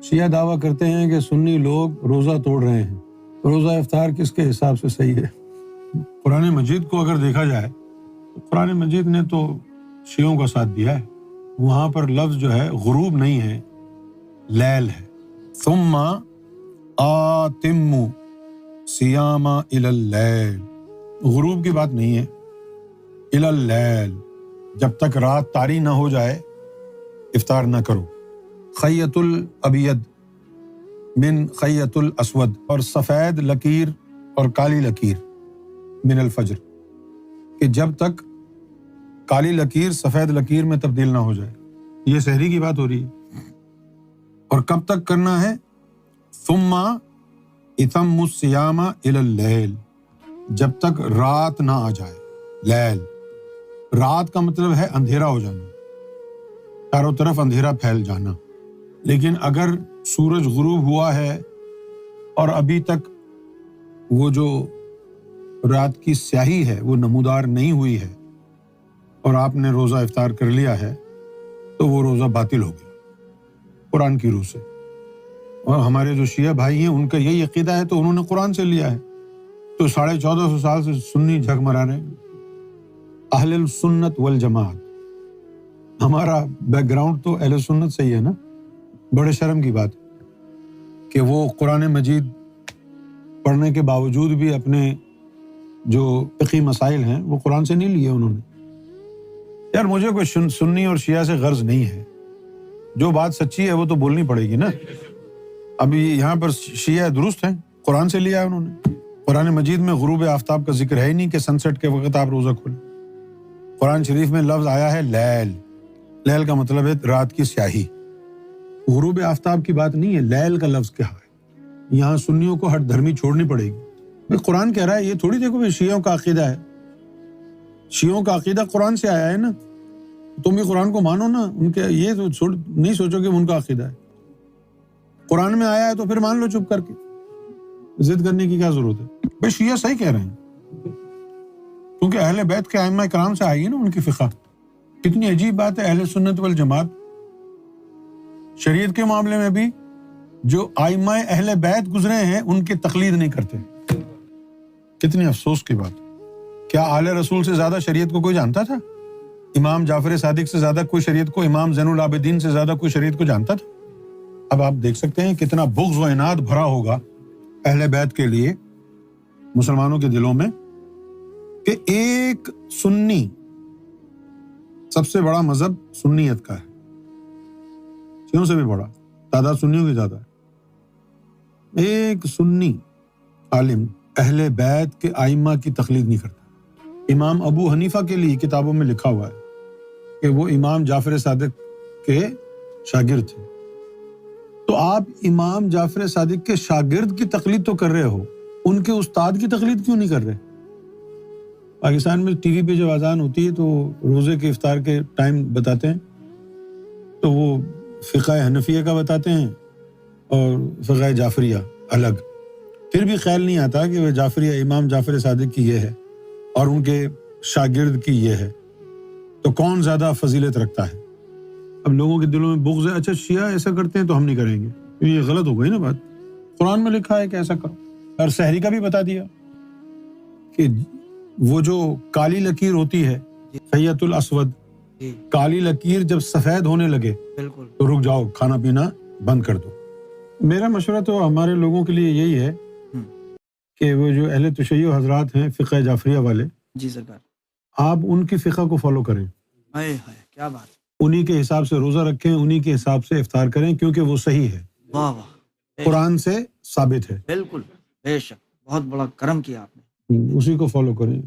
شیعہ دعویٰ کرتے ہیں کہ سنی لوگ روزہ توڑ رہے ہیں. روزہ افطار کس کے حساب سے صحیح ہے؟ قرآن مجید کو اگر دیکھا جائے تو قرآن مجید نے تو شیعوں کا ساتھ دیا ہے. وہاں پر لفظ جو ہے غروب نہیں ہے، لیل ہے. ثم آتموا صیام الی اللیل، غروب کی بات نہیں ہے. الی اللیل، جب تک رات طاری نہ ہو جائے افطار نہ کرو. خیط الابید من خیط الاسود، اور سفید لکیر اور کالی لکیر من الفجر، کہ جب تک کالی لکیر سفید لکیر میں تبدیل نہ ہو جائے. یہ سحری کی بات ہو رہی ہے. اور کب تک کرنا ہے؟ ثم اتم الصیام الی اللیل، جب تک رات نہ آ جائے. لیل، رات کا مطلب ہے اندھیرا ہو جانا، چاروں طرف اندھیرا پھیل جانا. لیکن اگر سورج غروب ہوا ہے اور ابھی تک وہ جو رات کی سیاہی ہے وہ نمودار نہیں ہوئی ہے اور آپ نے روزہ افطار کر لیا ہے تو وہ روزہ باطل ہو گیا قرآن کی روح سے. اور ہمارے جو شیعہ بھائی ہیں ان کا یہی عقیدہ ہے تو انہوں نے قرآن سے لیا ہے. تو 1450 سال سے سنی جھگ مرا رہے ہیں. اہل السنت والجماعت، ہمارا بیک گراؤنڈ تو اہل سنت سے ہی ہے نا. بڑے شرم کی بات کہ وہ قرآن مجید پڑھنے کے باوجود بھی اپنے جو فقہی مسائل ہیں وہ قرآن سے نہیں لیے انہوں نے. یار مجھے کوئی سنی اور شیعہ سے غرض نہیں ہے، جو بات سچی ہے وہ تو بولنی پڑے گی نا. ابھی یہاں پر شیعہ درست ہیں، قرآن سے لیا ہے انہوں نے. قرآن مجید میں غروب آفتاب کا ذکر ہے ہی نہیں کہ سن سیٹ کے وقت آپ روزہ کھولیں. قرآن شریف میں لفظ آیا ہے لیل، لیل کا مطلب ہے رات کی سیاہی. غروب آفتاب کی بات نہیں ہے، لیل کا لفظ کیا ہے. یہاں سنیوں کو ہٹ دھرمی چھوڑنی پڑے گی. قرآن کہہ رہا ہے، یہ تھوڑی دیکھو شیعوں کا عقیدہ ہے. شیعوں کا عقیدہ قرآن سے آیا ہے نا، تم بھی قرآن کو مانو نا. ان کے یہ نہیں سوچو کہ ان کا عقیدہ ہے. قرآن میں آیا ہے تو پھر مان لو چپ کر کے، ضد کرنے کی کیا ضرورت ہے. بھائی شیعہ صحیح کہہ رہے ہیں کیونکہ اہل بیت کے ائمہ کرام سے آئی ہے نا ان کی فقہ. کتنی عجیب بات ہے، اہل سنت والجماعت شریعت کے معاملے میں بھی جو ائمہ اہل بیت گزرے ہیں ان کی تقلید نہیں کرتے. کتنی افسوس کی بات. کیا آل رسول سے زیادہ شریعت کو کوئی جانتا تھا؟ امام جعفر صادق سے زیادہ کوئی شریعت کو، امام زین العابدین سے زیادہ کوئی شریعت کو جانتا تھا؟ اب آپ دیکھ سکتے ہیں کتنا بغض و عناد بھرا ہوگا اہل بیت کے لیے مسلمانوں کے دلوں میں کہ ایک سنی، سب سے بڑا مذہب سنیت کا ہے، شیعوں سے بھی بڑا، تعداد سنیوں کی زیادہ ہے. ایک سنی عالم اہل بیت کے ائمہ کی تقلید نہیں کرتا. امام ابو حنیفہ کے لیے کتابوں میں لکھا ہوا ہے کہ وہ امام جعفر صادق کے شاگرد تھے. تو آپ امام جعفر صادق کے شاگرد کی تقلید تو کر رہے ہو، ان کے استاد کی تقلید کیوں نہیں کر رہے؟ پاکستان میں ٹی وی پہ جب اذان ہوتی ہے تو روزے کے افطار کے ٹائم بتاتے ہیں تو وہ فقہ حنفیہ کا بتاتے ہیں اور فقہ جعفریہ الگ. پھر بھی خیال نہیں آتا کہ وہ جعفریہ امام جعفر صادق کی یہ ہے اور ان کے شاگرد کی یہ ہے، تو کون زیادہ فضیلت رکھتا ہے. اب لوگوں کے دلوں میں بغض ہے، اچھا شیعہ ایسا کرتے ہیں تو ہم نہیں کریں گے. یہ غلط ہو گئی نا بات. قرآن میں لکھا ہے کہ ایسا کرو. اور سحری کا بھی بتا دیا کہ وہ جو کالی لکیر ہوتی ہے خیط الاسود، کالی لکیر جب سفید ہونے لگے تو رک جاؤ، کھانا پینا بند کر دو. میرا مشورہ تو ہمارے لوگوں کے لیے یہی ہے کہ وہ جو اہل تشیع حضرات ہیں فقہ جعفریہ والے، جی سرکار، آپ ان کی فقہ کو فالو کریں. کیا بات. انہی کے حساب سے روزہ رکھیں، انہی کے حساب سے افطار کریں، کیونکہ وہ صحیح ہے، واہ واہ، قرآن سے ثابت ہے. بالکل، بے شک، بہت بڑا کرم کیا آپ نے. اسی کو فالو کریں.